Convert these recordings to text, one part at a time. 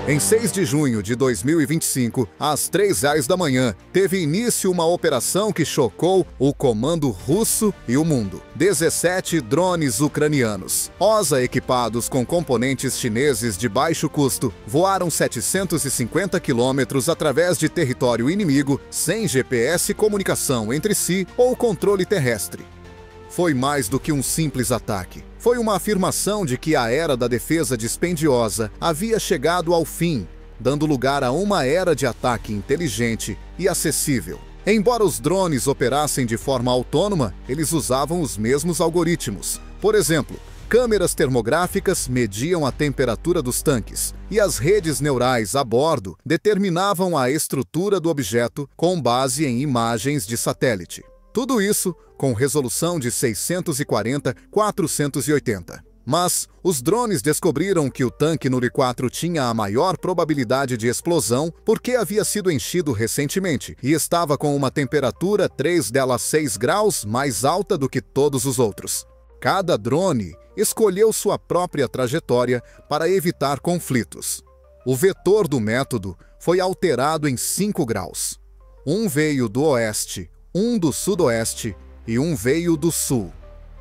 Em 6 de junho de 2025, às 3h da manhã, teve início uma operação que chocou o comando russo e o mundo. 17 drones ucranianos, OSA equipados com componentes chineses de baixo custo, voaram 750 quilômetros através de território inimigo, sem GPS e comunicação entre si ou controle terrestre. Foi mais do que um simples ataque. Foi uma afirmação de que a era da defesa dispendiosa havia chegado ao fim, dando lugar a uma era de ataque inteligente e acessível. Embora os drones operassem de forma autônoma, eles usavam os mesmos algoritmos. Por exemplo, câmeras termográficas mediam a temperatura dos tanques, e as redes neurais a bordo determinavam a estrutura do objeto com base em imagens de satélite. Tudo isso com resolução de 640x480. Mas os drones descobriram que o tanque Nuri 4 tinha a maior probabilidade de explosão porque havia sido enchido recentemente e estava com uma temperatura 3,6 graus mais alta do que todos os outros. Cada drone escolheu sua própria trajetória para evitar conflitos. O vetor do método foi alterado em 5 graus. Um veio do oeste, um do sudoeste e um veio do sul.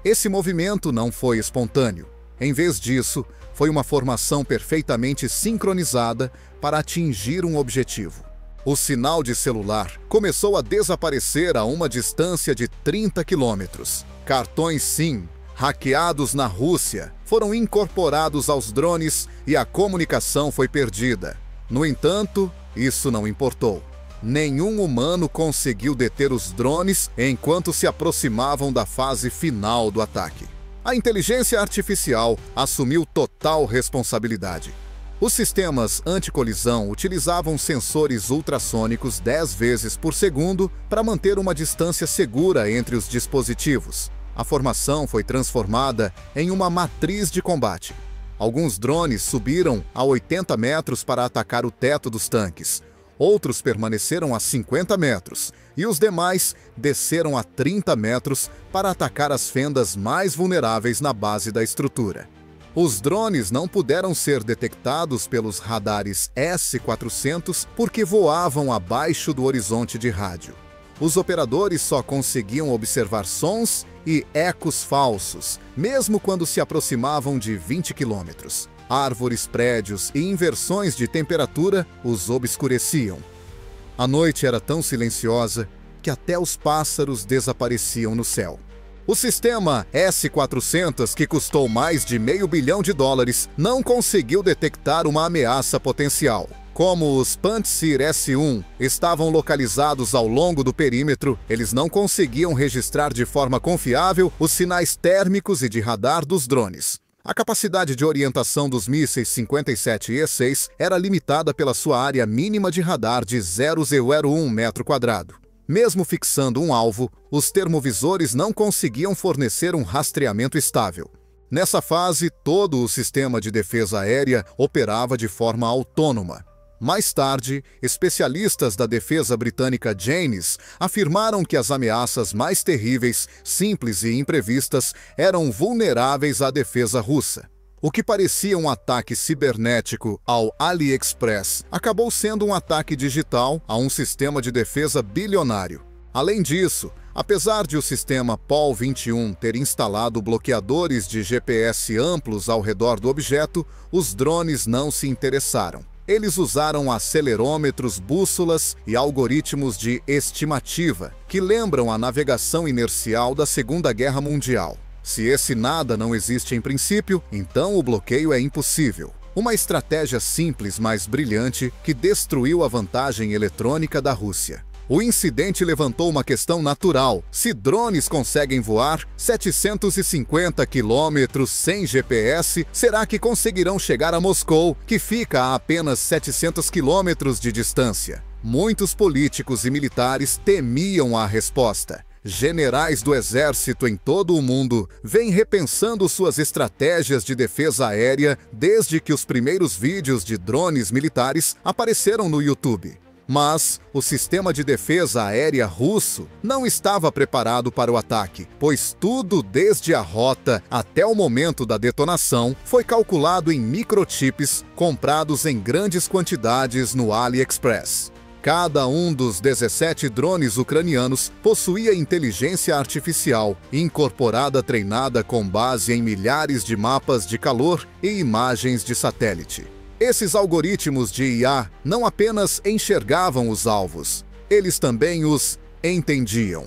Esse movimento não foi espontâneo. Em vez disso, foi uma formação perfeitamente sincronizada para atingir um objetivo. O sinal de celular começou a desaparecer a uma distância de 30 quilômetros. Cartões SIM, hackeados na Rússia, foram incorporados aos drones e a comunicação foi perdida. No entanto, isso não importou. Nenhum humano conseguiu deter os drones enquanto se aproximavam da fase final do ataque. A inteligência artificial assumiu total responsabilidade. Os sistemas anticolisão utilizavam sensores ultrassônicos 10 vezes por segundo para manter uma distância segura entre os dispositivos. A formação foi transformada em uma matriz de combate. Alguns drones subiram a 80 metros para atacar o teto dos tanques. Outros permaneceram a 50 metros e os demais desceram a 30 metros para atacar as fendas mais vulneráveis na base da estrutura. Os drones não puderam ser detectados pelos radares S-400 porque voavam abaixo do horizonte de rádio. Os operadores só conseguiam observar sons e ecos falsos, mesmo quando se aproximavam de 20 quilômetros. Árvores, prédios e inversões de temperatura os obscureciam. A noite era tão silenciosa que até os pássaros desapareciam no céu. O sistema S-400, que custou mais de $500 milhão, não conseguiu detectar uma ameaça potencial. Como os Pantsir S-1 estavam localizados ao longo do perímetro, eles não conseguiam registrar de forma confiável os sinais térmicos e de radar dos drones. A capacidade de orientação dos mísseis 57 e E-6 era limitada pela sua área mínima de radar de 0,01 metro quadrado. Mesmo fixando um alvo, os termovisores não conseguiam fornecer um rastreamento estável. Nessa fase, todo o sistema de defesa aérea operava de forma autônoma. Mais tarde, especialistas da defesa britânica Janes afirmaram que as ameaças mais terríveis, simples e imprevistas eram vulneráveis à defesa russa. O que parecia um ataque cibernético ao AliExpress acabou sendo um ataque digital a um sistema de defesa bilionário. Além disso, apesar de o sistema POL 21 ter instalado bloqueadores de GPS amplos ao redor do objeto, os drones não se interessaram. Eles usaram acelerômetros, bússolas e algoritmos de estimativa, que lembram a navegação inercial da Segunda Guerra Mundial. Se esse nada não existe em princípio, então o bloqueio é impossível. Uma estratégia simples, mas brilhante, que destruiu a vantagem eletrônica da Rússia. O incidente levantou uma questão natural. Se drones conseguem voar 750 quilômetros sem GPS, será que conseguirão chegar a Moscou, que fica a apenas 700 quilômetros de distância? Muitos políticos e militares temiam a resposta. Generais do exército em todo o mundo vêm repensando suas estratégias de defesa aérea desde que os primeiros vídeos de drones militares apareceram no YouTube. Mas o sistema de defesa aérea russo não estava preparado para o ataque, pois tudo desde a rota até o momento da detonação foi calculado em microchips comprados em grandes quantidades no AliExpress. Cada um dos 17 drones ucranianos possuía inteligência artificial incorporada treinada com base em milhares de mapas de calor e imagens de satélite. Esses algoritmos de IA não apenas enxergavam os alvos, eles também os entendiam.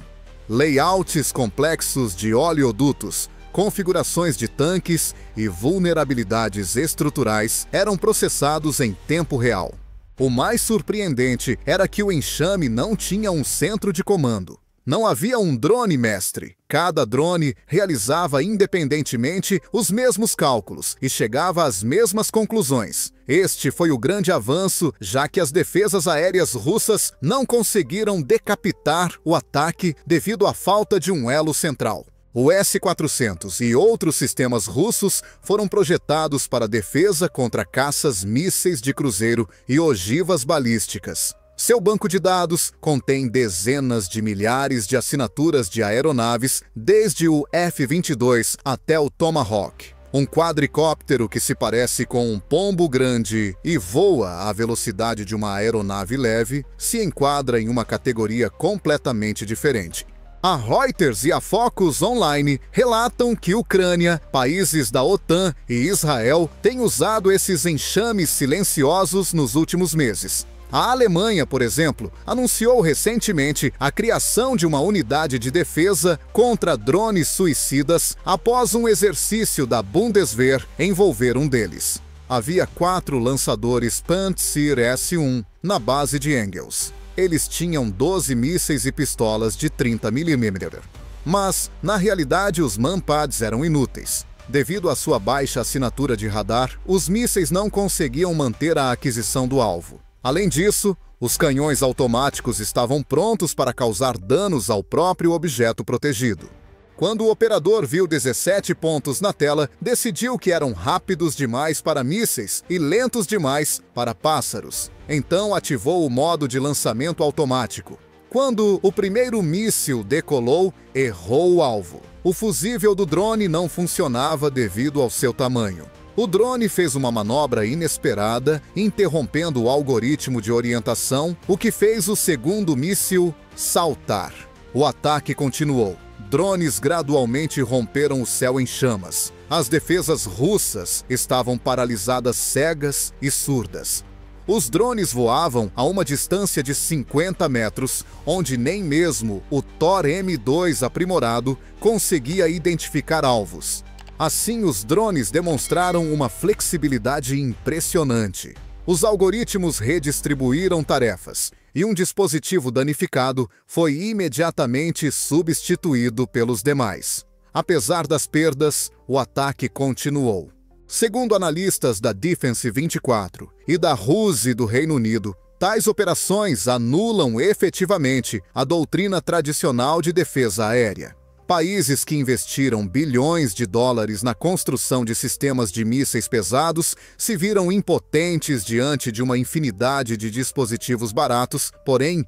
Layouts complexos de oleodutos, configurações de tanques e vulnerabilidades estruturais eram processados em tempo real. O mais surpreendente era que o enxame não tinha um centro de comando. Não havia um drone mestre. Cada drone realizava independentemente os mesmos cálculos e chegava às mesmas conclusões. Este foi o grande avanço, já que as defesas aéreas russas não conseguiram decapitar o ataque devido à falta de um elo central. O S-400 e outros sistemas russos foram projetados para defesa contra caças mísseis de cruzeiro e ogivas balísticas. Seu banco de dados contém dezenas de milhares de assinaturas de aeronaves, desde o F-22 até o Tomahawk. Um quadricóptero que se parece com um pombo grande e voa à velocidade de uma aeronave leve se enquadra em uma categoria completamente diferente. A Reuters e a Focus Online relatam que Ucrânia, países da OTAN e Israel têm usado esses enxames silenciosos nos últimos meses. A Alemanha, por exemplo, anunciou recentemente a criação de uma unidade de defesa contra drones suicidas após um exercício da Bundeswehr envolver um deles. Havia 4 lançadores Pantsir S-1 na base de Engels. Eles tinham 12 mísseis e pistolas de 30 mm. Mas, na realidade, os manpads eram inúteis. Devido à sua baixa assinatura de radar, os mísseis não conseguiam manter a aquisição do alvo. Além disso, os canhões automáticos estavam prontos para causar danos ao próprio objeto protegido. Quando o operador viu 17 pontos na tela, decidiu que eram rápidos demais para mísseis e lentos demais para pássaros. Então ativou o modo de lançamento automático. Quando o primeiro míssil decolou, errou o alvo. O fusível do drone não funcionava devido ao seu tamanho. O drone fez uma manobra inesperada, interrompendo o algoritmo de orientação, o que fez o segundo míssil saltar. O ataque continuou. Drones gradualmente romperam o céu em chamas. As defesas russas estavam paralisadas, cegas e surdas. Os drones voavam a uma distância de 50 metros, onde nem mesmo o Thor M2 aprimorado conseguia identificar alvos. Assim, os drones demonstraram uma flexibilidade impressionante. Os algoritmos redistribuíram tarefas, e um dispositivo danificado foi imediatamente substituído pelos demais. Apesar das perdas, o ataque continuou. Segundo analistas da Defense 24 e da RUSI do Reino Unido, tais operações anulam efetivamente a doutrina tradicional de defesa aérea. Países que investiram bilhões de dólares na construção de sistemas de mísseis pesados se viram impotentes diante de uma infinidade de dispositivos baratos, porém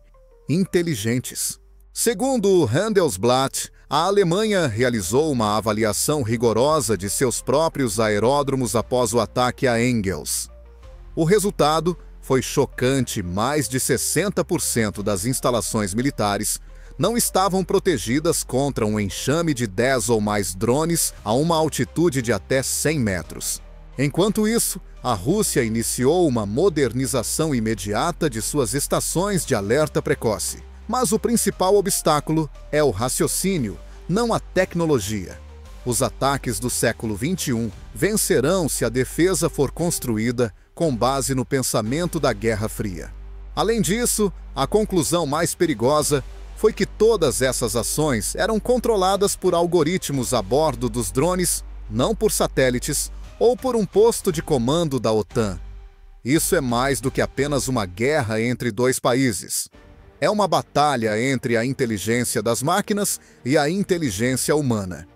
inteligentes. Segundo o Handelsblatt, a Alemanha realizou uma avaliação rigorosa de seus próprios aeródromos após o ataque a Engels. O resultado foi chocante: mais de 60% das instalações militares não estavam protegidas contra um enxame de 10 ou mais drones a uma altitude de até 100 metros. Enquanto isso, a Rússia iniciou uma modernização imediata de suas estações de alerta precoce. Mas o principal obstáculo é o raciocínio, não a tecnologia. Os ataques do século XXI vencerão se a defesa for construída com base no pensamento da Guerra Fria. Além disso, a conclusão mais perigosa foi que todas essas ações eram controladas por algoritmos a bordo dos drones, não por satélites ou por um posto de comando da OTAN. Isso é mais do que apenas uma guerra entre dois países. É uma batalha entre a inteligência das máquinas e a inteligência humana.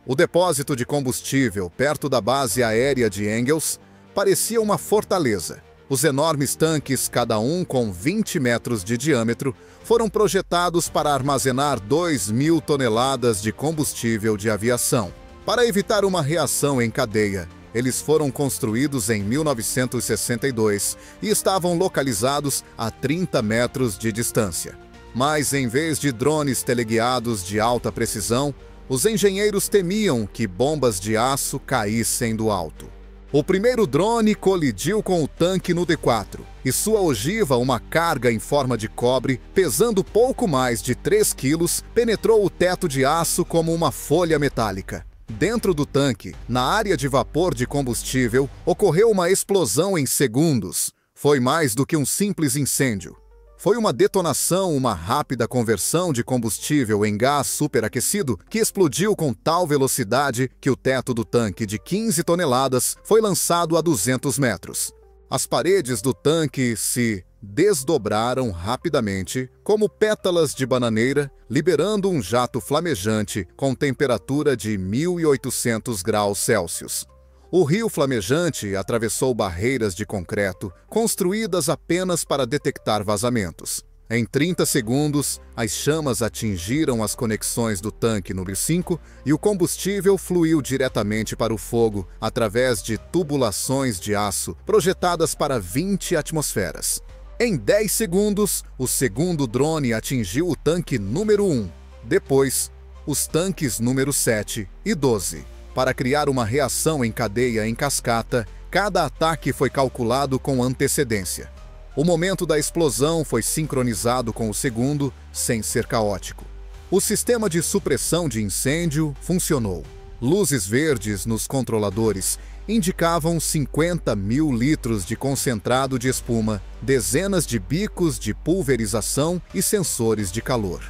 O depósito de combustível perto da base aérea de Engels parecia uma fortaleza. Os enormes tanques, cada um com 20 metros de diâmetro, foram projetados para armazenar 2.000 toneladas de combustível de aviação. Para evitar uma reação em cadeia, eles foram construídos em 1962 e estavam localizados a 30 metros de distância. Mas, em vez de drones teleguiados de alta precisão, os engenheiros temiam que bombas de aço caíssem do alto. O primeiro drone colidiu com o tanque no D4 e sua ogiva, uma carga em forma de cobre, pesando pouco mais de 3 quilos, penetrou o teto de aço como uma folha metálica. Dentro do tanque, na área de vapor de combustível, ocorreu uma explosão em segundos. Foi mais do que um simples incêndio. Foi uma detonação, uma rápida conversão de combustível em gás superaquecido que explodiu com tal velocidade que o teto do tanque de 15 toneladas foi lançado a 200 metros. As paredes do tanque se desdobraram rapidamente, como pétalas de bananeira, liberando um jato flamejante com temperatura de 1.800 graus Celsius. O rio flamejante atravessou barreiras de concreto, construídas apenas para detectar vazamentos. Em 30 segundos, as chamas atingiram as conexões do tanque número 5 e o combustível fluiu diretamente para o fogo através de tubulações de aço projetadas para 20 atmosferas. Em 10 segundos, o segundo drone atingiu o tanque número 1. Depois, os tanques número 7 e 12. Para criar uma reação em cadeia em cascata, cada ataque foi calculado com antecedência. O momento da explosão foi sincronizado com o segundo, sem ser caótico. O sistema de supressão de incêndio funcionou. Luzes verdes nos controladores indicavam 50.000 litros de concentrado de espuma, dezenas de bicos de pulverização e sensores de calor.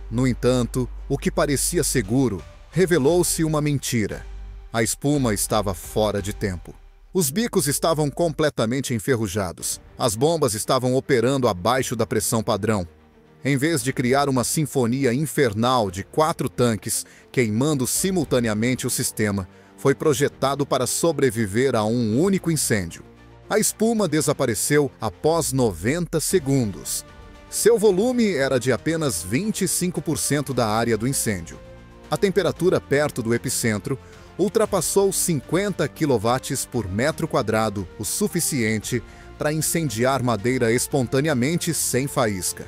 No entanto, o que parecia seguro revelou-se uma mentira. A espuma estava fora de tempo. Os bicos estavam completamente enferrujados. As bombas estavam operando abaixo da pressão padrão. Em vez de criar uma sinfonia infernal de 4 tanques queimando simultaneamente o sistema, foi projetado para sobreviver a um único incêndio. A espuma desapareceu após 90 segundos. Seu volume era de apenas 25% da área do incêndio. A temperatura perto do epicentro ultrapassou 50 kW por metro quadrado, o suficiente para incendiar madeira espontaneamente sem faísca.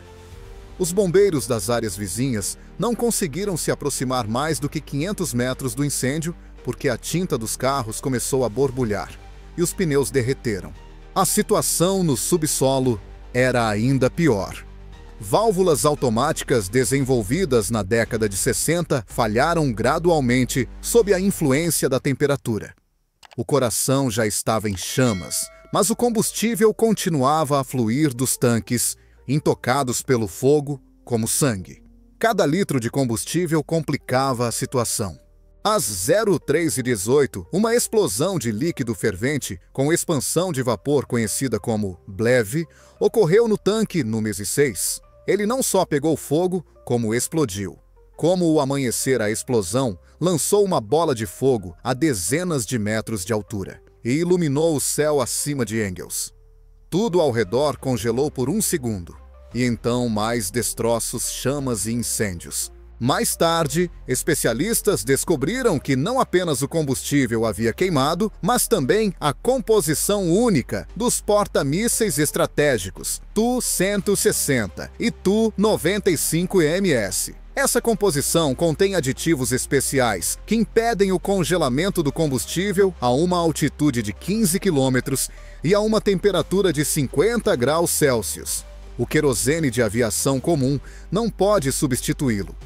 Os bombeiros das áreas vizinhas não conseguiram se aproximar mais do que 500 metros do incêndio porque a tinta dos carros começou a borbulhar e os pneus derreteram. A situação no subsolo era ainda pior. Válvulas automáticas desenvolvidas na década de 60 falharam gradualmente sob a influência da temperatura. O coração já estava em chamas, mas o combustível continuava a fluir dos tanques, intocados pelo fogo como sangue. Cada litro de combustível complicava a situação. Às 03h18, uma explosão de líquido fervente com expansão de vapor conhecida como bleve ocorreu no tanque número 6. Ele não só pegou fogo, como explodiu. Como o amanhecer, a explosão lançou uma bola de fogo a dezenas de metros de altura e iluminou o céu acima de Engels. Tudo ao redor congelou por um segundo, e então mais destroços, chamas e incêndios. Mais tarde, especialistas descobriram que não apenas o combustível havia queimado, mas também a composição única dos porta-mísseis estratégicos Tu-160 e Tu-95MS. Essa composição contém aditivos especiais que impedem o congelamento do combustível a uma altitude de 15 km e a uma temperatura de 50 graus Celsius. O querosene de aviação comum não pode substituí-lo.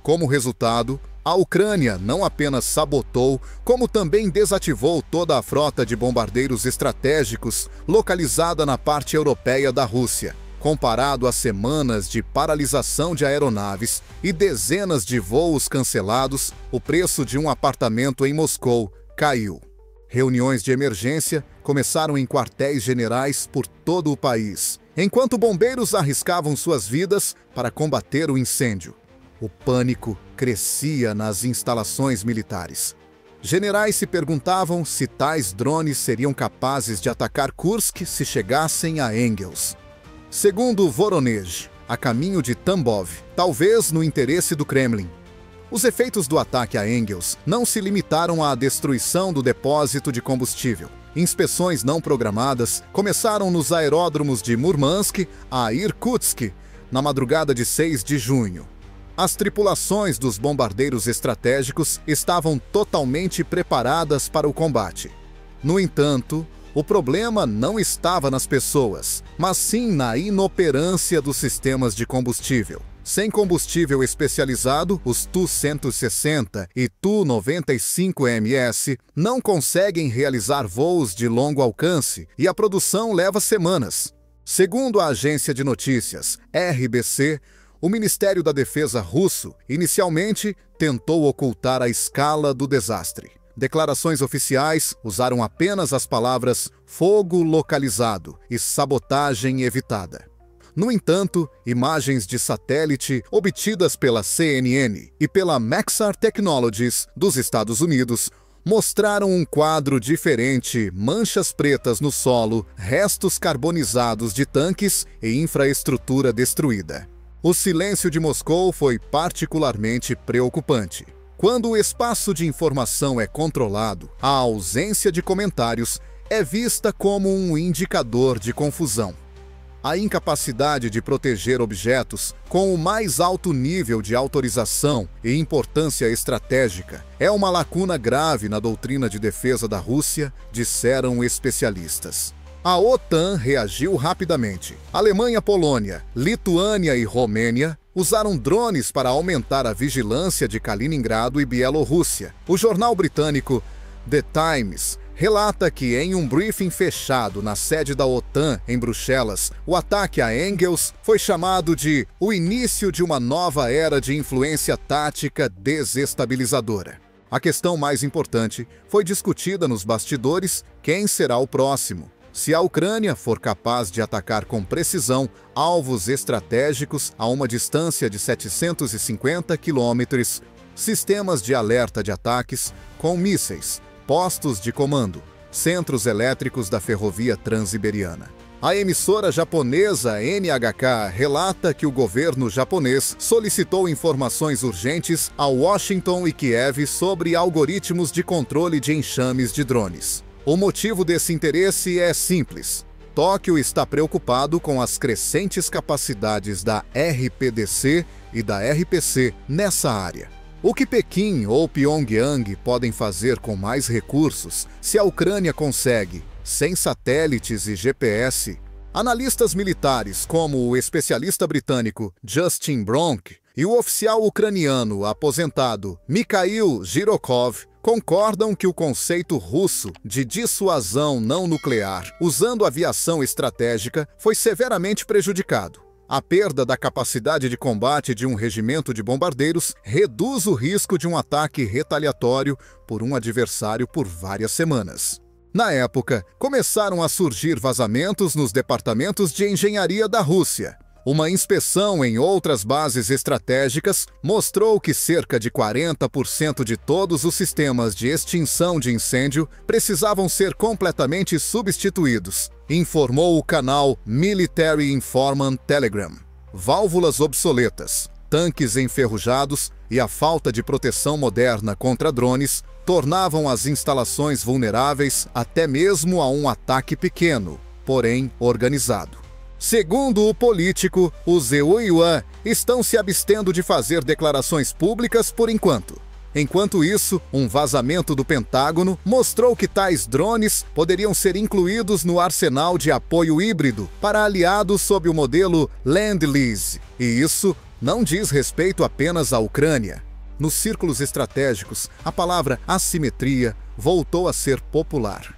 Como resultado, a Ucrânia não apenas sabotou, como também desativou toda a frota de bombardeiros estratégicos localizada na parte europeia da Rússia. Comparado a semanas de paralisação de aeronaves e dezenas de voos cancelados, o preço de um apartamento em Moscou caiu. Reuniões de emergência começaram em quartéis generais por todo o país, enquanto bombeiros arriscavam suas vidas para combater o incêndio. O pânico crescia nas instalações militares. Generais se perguntavam se tais drones seriam capazes de atacar Kursk se chegassem a Engels. Segundo Voronezh, a caminho de Tambov, talvez no interesse do Kremlin. Os efeitos do ataque a Engels não se limitaram à destruição do depósito de combustível. Inspeções não programadas começaram nos aeródromos de Murmansk a Irkutsk, na madrugada de 6 de junho. As tripulações dos bombardeiros estratégicos estavam totalmente preparadas para o combate. No entanto, o problema não estava nas pessoas, mas sim na inoperância dos sistemas de combustível. Sem combustível especializado, os Tu-160 e Tu-95MS não conseguem realizar voos de longo alcance e a produção leva semanas. Segundo a agência de notícias RBC, o Ministério da Defesa russo inicialmente tentou ocultar a escala do desastre. Declarações oficiais usaram apenas as palavras fogo localizado e sabotagem evitada. No entanto, imagens de satélite obtidas pela CNN e pela Maxar Technologies dos Estados Unidos mostraram um quadro diferente: manchas pretas no solo, restos carbonizados de tanques e infraestrutura destruída. O silêncio de Moscou foi particularmente preocupante. Quando o espaço de informação é controlado, a ausência de comentários é vista como um indicador de confusão. A incapacidade de proteger objetos com o mais alto nível de autorização e importância estratégica é uma lacuna grave na doutrina de defesa da Rússia, disseram especialistas. A OTAN reagiu rapidamente. Alemanha, Polônia, Lituânia e Romênia usaram drones para aumentar a vigilância de Kaliningrado e Bielorrússia. O jornal britânico The Times relata que em um briefing fechado na sede da OTAN em Bruxelas, o ataque a Engels foi chamado de o início de uma nova era de influência tática desestabilizadora. A questão mais importante foi discutida nos bastidores: quem será o próximo? Se a Ucrânia for capaz de atacar com precisão alvos estratégicos a uma distância de 750 quilômetros, sistemas de alerta de ataques com mísseis, postos de comando, centros elétricos da ferrovia transiberiana. A emissora japonesa NHK relata que o governo japonês solicitou informações urgentes a Washington e Kiev sobre algoritmos de controle de enxames de drones. O motivo desse interesse é simples. Tóquio está preocupado com as crescentes capacidades da RPDC e da RPC nessa área. O que Pequim ou Pyongyang podem fazer com mais recursos se a Ucrânia consegue, sem satélites e GPS? Analistas militares como o especialista britânico Justin Bronk e o oficial ucraniano aposentado Mikhail Zhirokov concordam que o conceito russo de dissuasão não nuclear, usando aviação estratégica, foi severamente prejudicado. A perda da capacidade de combate de um regimento de bombardeiros reduz o risco de um ataque retaliatório por um adversário por várias semanas. Na época, começaram a surgir vazamentos nos departamentos de engenharia da Rússia. Uma inspeção em outras bases estratégicas mostrou que cerca de 40% de todos os sistemas de extinção de incêndio precisavam ser completamente substituídos, informou o canal Military Informant Telegram. Válvulas obsoletas, tanques enferrujados e a falta de proteção moderna contra drones tornavam as instalações vulneráveis até mesmo a um ataque pequeno, porém organizado. Segundo o político, os Euyuan estão se abstendo de fazer declarações públicas por enquanto. Enquanto isso, um vazamento do Pentágono mostrou que tais drones poderiam ser incluídos no arsenal de apoio híbrido para aliados sob o modelo Lend-Lease. E isso não diz respeito apenas à Ucrânia. Nos círculos estratégicos, a palavra assimetria voltou a ser popular.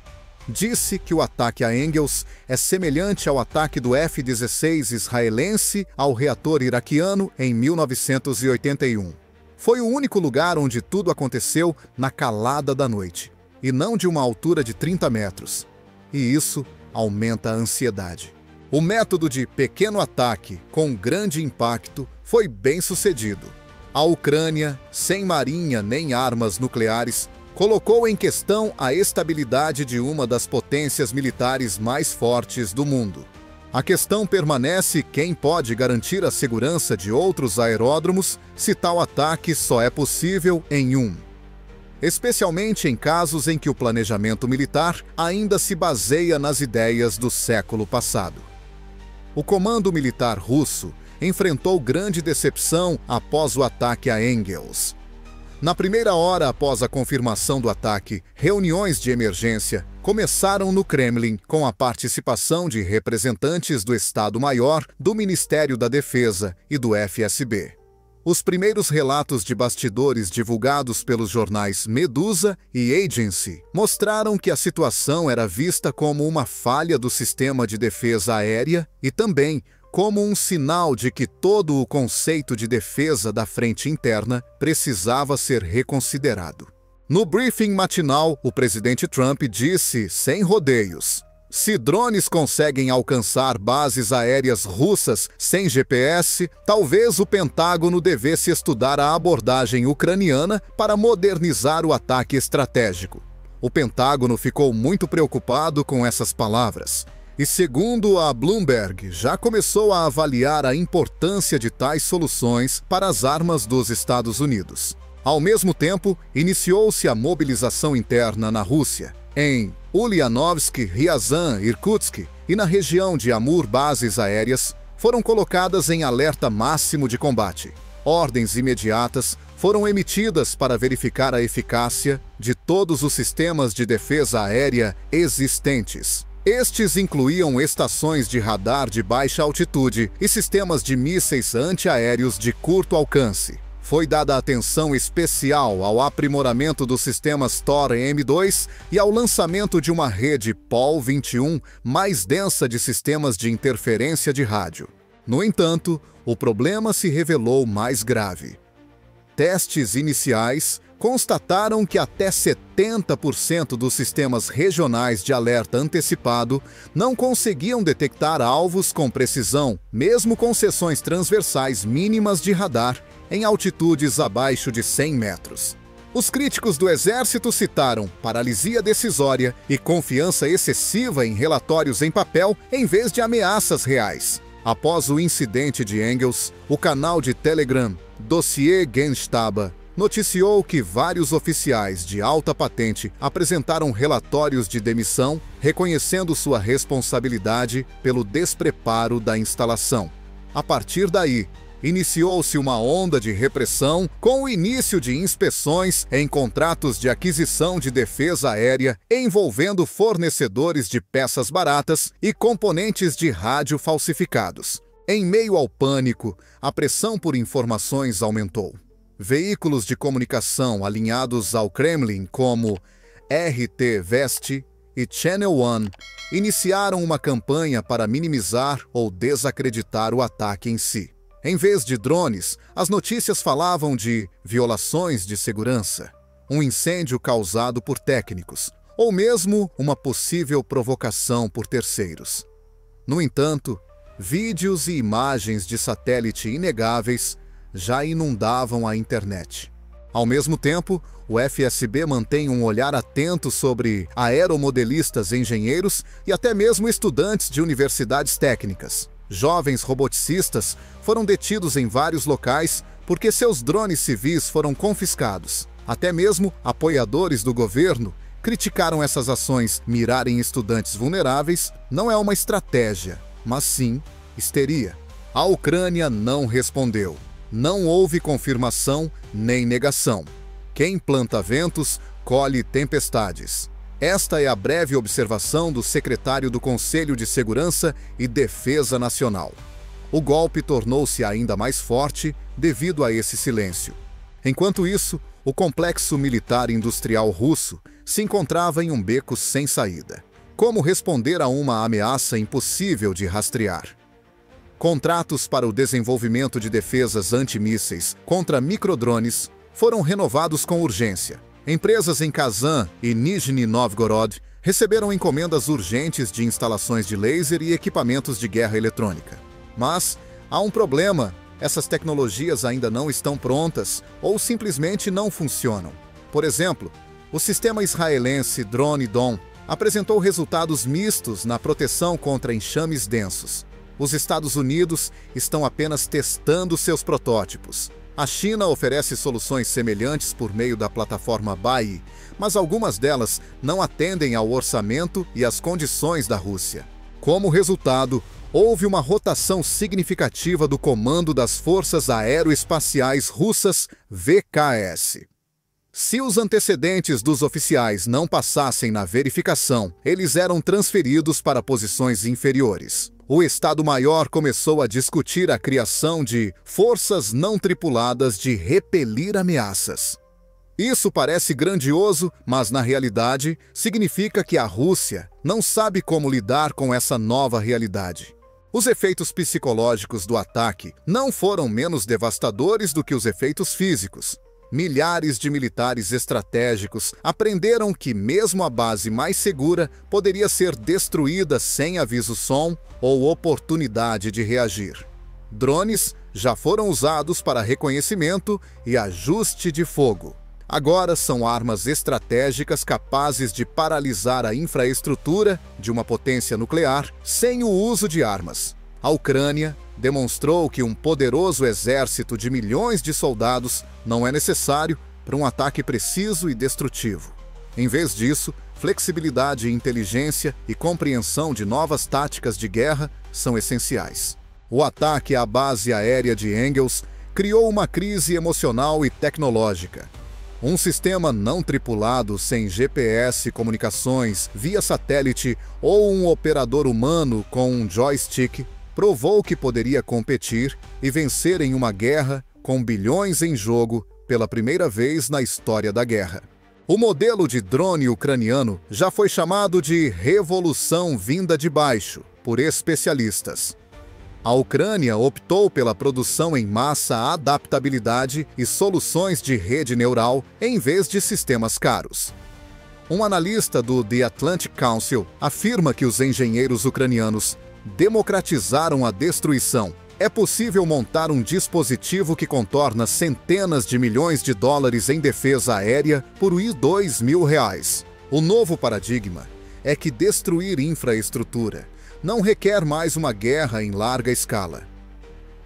Disse que o ataque a Engels é semelhante ao ataque do F-16 israelense ao reator iraquiano em 1981. Foi o único lugar onde tudo aconteceu na calada da noite, e não de uma altura de 30 metros. E isso aumenta a ansiedade. O método de pequeno ataque com grande impacto foi bem sucedido. A Ucrânia, sem marinha nem armas nucleares, colocou em questão a estabilidade de uma das potências militares mais fortes do mundo. A questão permanece: quem pode garantir a segurança de outros aeródromos se tal ataque só é possível em um? Especialmente em casos em que o planejamento militar ainda se baseia nas ideias do século passado. O comando militar russo enfrentou grande decepção após o ataque a Engels. Na primeira hora após a confirmação do ataque, reuniões de emergência começaram no Kremlin com a participação de representantes do Estado-Maior, do Ministério da Defesa e do FSB. Os primeiros relatos de bastidores divulgados pelos jornais Medusa e Agency mostraram que a situação era vista como uma falha do sistema de defesa aérea e também como um sinal de que todo o conceito de defesa da frente interna precisava ser reconsiderado. No briefing matinal, o presidente Trump disse, sem rodeios: se drones conseguem alcançar bases aéreas russas sem GPS, talvez o Pentágono devesse estudar a abordagem ucraniana para modernizar o ataque estratégico. O Pentágono ficou muito preocupado com essas palavras e, segundo a Bloomberg, já começou a avaliar a importância de tais soluções para as armas dos Estados Unidos. Ao mesmo tempo, iniciou-se a mobilização interna na Rússia. Em Ulyanovsk, Ryazan, Irkutsk e na região de Amur, bases aéreas foram colocadas em alerta máximo de combate. Ordens imediatas foram emitidas para verificar a eficácia de todos os sistemas de defesa aérea existentes. Estes incluíam estações de radar de baixa altitude e sistemas de mísseis antiaéreos de curto alcance. Foi dada atenção especial ao aprimoramento dos sistemas Tor-M2 e ao lançamento de uma rede POL-21 mais densa de sistemas de interferência de rádio. No entanto, o problema se revelou mais grave. Testes iniciais constataram que até 70% dos sistemas regionais de alerta antecipado não conseguiam detectar alvos com precisão, mesmo com seções transversais mínimas de radar em altitudes abaixo de 100 metros. Os críticos do Exército citaram paralisia decisória e confiança excessiva em relatórios em papel em vez de ameaças reais. Após o incidente de Engels, o canal de Telegram Dossier Genstaba noticiou que vários oficiais de alta patente apresentaram relatórios de demissão, reconhecendo sua responsabilidade pelo despreparo da instalação. A partir daí, iniciou-se uma onda de repressão com o início de inspeções em contratos de aquisição de defesa aérea envolvendo fornecedores de peças baratas e componentes de rádio falsificados. Em meio ao pânico, a pressão por informações aumentou. Veículos de comunicação alinhados ao Kremlin, como RT Vest e Channel One, iniciaram uma campanha para minimizar ou desacreditar o ataque em si. Em vez de drones, as notícias falavam de violações de segurança, um incêndio causado por técnicos, ou mesmo uma possível provocação por terceiros. No entanto, vídeos e imagens de satélite inegáveis já inundavam a internet. Ao mesmo tempo, o FSB mantém um olhar atento sobre aeromodelistas, engenheiros e até mesmo estudantes de universidades técnicas. Jovens roboticistas foram detidos em vários locais porque seus drones civis foram confiscados. Até mesmo apoiadores do governo criticaram essas ações. Mirar em estudantes vulneráveis não é uma estratégia, mas sim histeria. A Ucrânia não respondeu. Não houve confirmação nem negação. Quem planta ventos, colhe tempestades. Esta é a breve observação do secretário do Conselho de Segurança e Defesa Nacional. O golpe tornou-se ainda mais forte devido a esse silêncio. Enquanto isso, o complexo militar industrial russo se encontrava em um beco sem saída. Como responder a uma ameaça impossível de rastrear? Contratos para o desenvolvimento de defesas antimísseis contra microdrones foram renovados com urgência. Empresas em Kazan e Nizhny Novgorod receberam encomendas urgentes de instalações de laser e equipamentos de guerra eletrônica. Mas há um problema: essas tecnologias ainda não estão prontas ou simplesmente não funcionam. Por exemplo, O sistema israelense Drone Dome apresentou resultados mistos na proteção contra enxames densos. Os Estados Unidos estão apenas testando seus protótipos. A China oferece soluções semelhantes por meio da plataforma Bai, mas algumas delas não atendem ao orçamento e às condições da Rússia. Como resultado, houve uma rotação significativa do comando das Forças Aeroespaciais Russas, VKS. Se os antecedentes dos oficiais não passassem na verificação, eles eram transferidos para posições inferiores. O Estado-Maior começou a discutir a criação de forças não tripuladas de repelir ameaças. Isso parece grandioso, mas na realidade significa que a Rússia não sabe como lidar com essa nova realidade. Os efeitos psicológicos do ataque não foram menos devastadores do que os efeitos físicos. Milhares de militares estratégicos aprenderam que mesmo a base mais segura poderia ser destruída sem aviso-som ou oportunidade de reagir. Drones já foram usados para reconhecimento e ajuste de fogo. Agora são armas estratégicas capazes de paralisar a infraestrutura de uma potência nuclear sem o uso de armas. A Ucrânia demonstrou que um poderoso exército de milhões de soldados não é necessário para um ataque preciso e destrutivo. Em vez disso, flexibilidade, inteligência e compreensão de novas táticas de guerra são essenciais. O ataque à base aérea de Engels criou uma crise emocional e tecnológica. Um sistema não tripulado sem GPS, comunicações, via satélite ou um operador humano com um joystick provou que poderia competir e vencer em uma guerra com bilhões em jogo pela primeira vez na história da guerra. O modelo de drone ucraniano já foi chamado de revolução vinda de baixo por especialistas. A Ucrânia optou pela produção em massa, adaptabilidade e soluções de rede neural em vez de sistemas caros. Um analista do The Atlantic Council afirma que os engenheiros ucranianos democratizaram a destruição. É possível montar um dispositivo que contorna centenas de milhões de dólares em defesa aérea por R$2.000. O novo paradigma é que destruir infraestrutura não requer mais uma guerra em larga escala.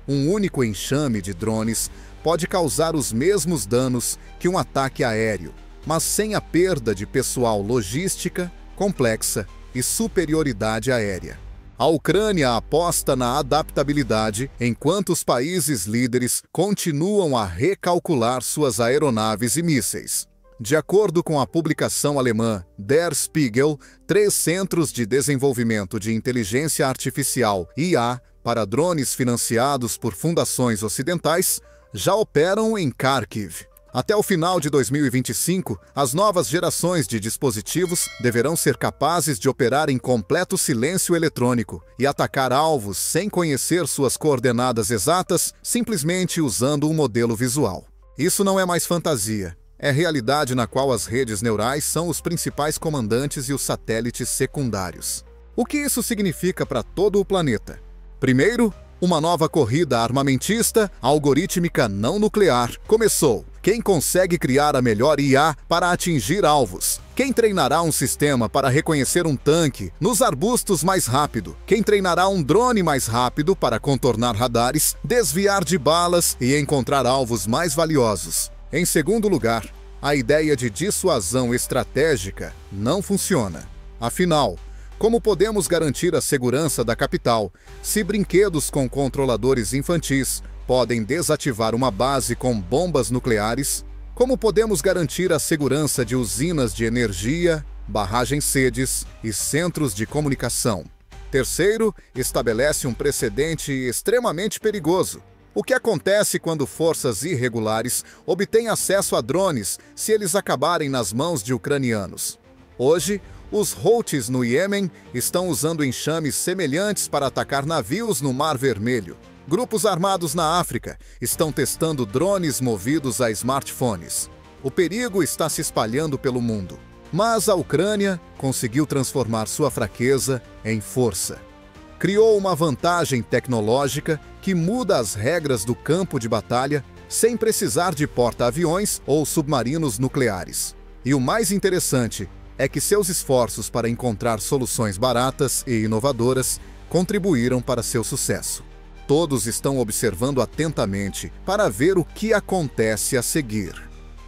Um único enxame de drones pode causar os mesmos danos que um ataque aéreo, mas sem a perda de pessoal, logística complexa e superioridade aérea. A Ucrânia aposta na adaptabilidade, enquanto os países líderes continuam a recalcular suas aeronaves e mísseis. De acordo com a publicação alemã Der Spiegel, 3 centros de desenvolvimento de inteligência artificial (IA) para drones financiados por fundações ocidentais já operam em Kharkiv. Até o final de 2025, as novas gerações de dispositivos deverão ser capazes de operar em completo silêncio eletrônico e atacar alvos sem conhecer suas coordenadas exatas, simplesmente usando um modelo visual. Isso não é mais fantasia. É realidade na qual as redes neurais são os principais comandantes e os satélites secundários. O que isso significa para todo o planeta? Primeiro, uma nova corrida armamentista, algorítmica não nuclear, começou. Quem consegue criar a melhor IA para atingir alvos? Quem treinará um sistema para reconhecer um tanque nos arbustos mais rápido? Quem treinará um drone mais rápido para contornar radares, desviar de balas e encontrar alvos mais valiosos? Em segundo lugar, a ideia de dissuasão estratégica não funciona. Afinal, como podemos garantir a segurança da capital se brinquedos com controladores infantis podem desativar uma base com bombas nucleares? Como podemos garantir a segurança de usinas de energia, barragens-sedes e centros de comunicação? Terceiro, estabelece um precedente extremamente perigoso. O que acontece quando forças irregulares obtêm acesso a drones se eles acabarem nas mãos de ucranianos? Hoje, os Houthis no Iêmen estão usando enxames semelhantes para atacar navios no Mar Vermelho. Grupos armados na África estão testando drones movidos a smartphones. O perigo está se espalhando pelo mundo. Mas a Ucrânia conseguiu transformar sua fraqueza em força. Criou uma vantagem tecnológica que muda as regras do campo de batalha sem precisar de porta-aviões ou submarinos nucleares. E o mais interessante é que seus esforços para encontrar soluções baratas e inovadoras contribuíram para seu sucesso. Todos estão observando atentamente para ver o que acontece a seguir.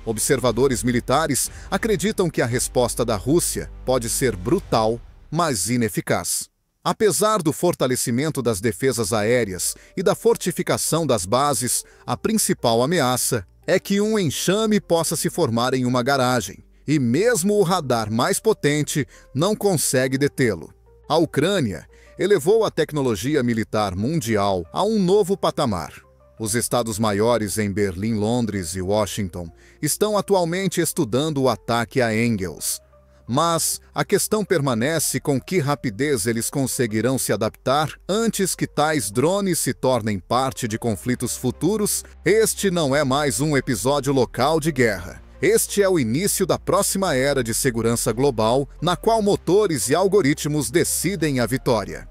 Observadores militares acreditam que a resposta da Rússia pode ser brutal, mas ineficaz. Apesar do fortalecimento das defesas aéreas e da fortificação das bases, a principal ameaça é que um enxame possa se formar em uma garagem, e mesmo o radar mais potente não consegue detê-lo. A Ucrânia elevou a tecnologia militar mundial a um novo patamar. Os estados maiores em Berlim, Londres e Washington estão atualmente estudando o ataque a Engels. Mas a questão permanece com que rapidez eles conseguirão se adaptar antes que tais drones se tornem parte de conflitos futuros. Este não é mais um episódio local de guerra. Este é o início da próxima era de segurança global, na qual motores e algoritmos decidem a vitória.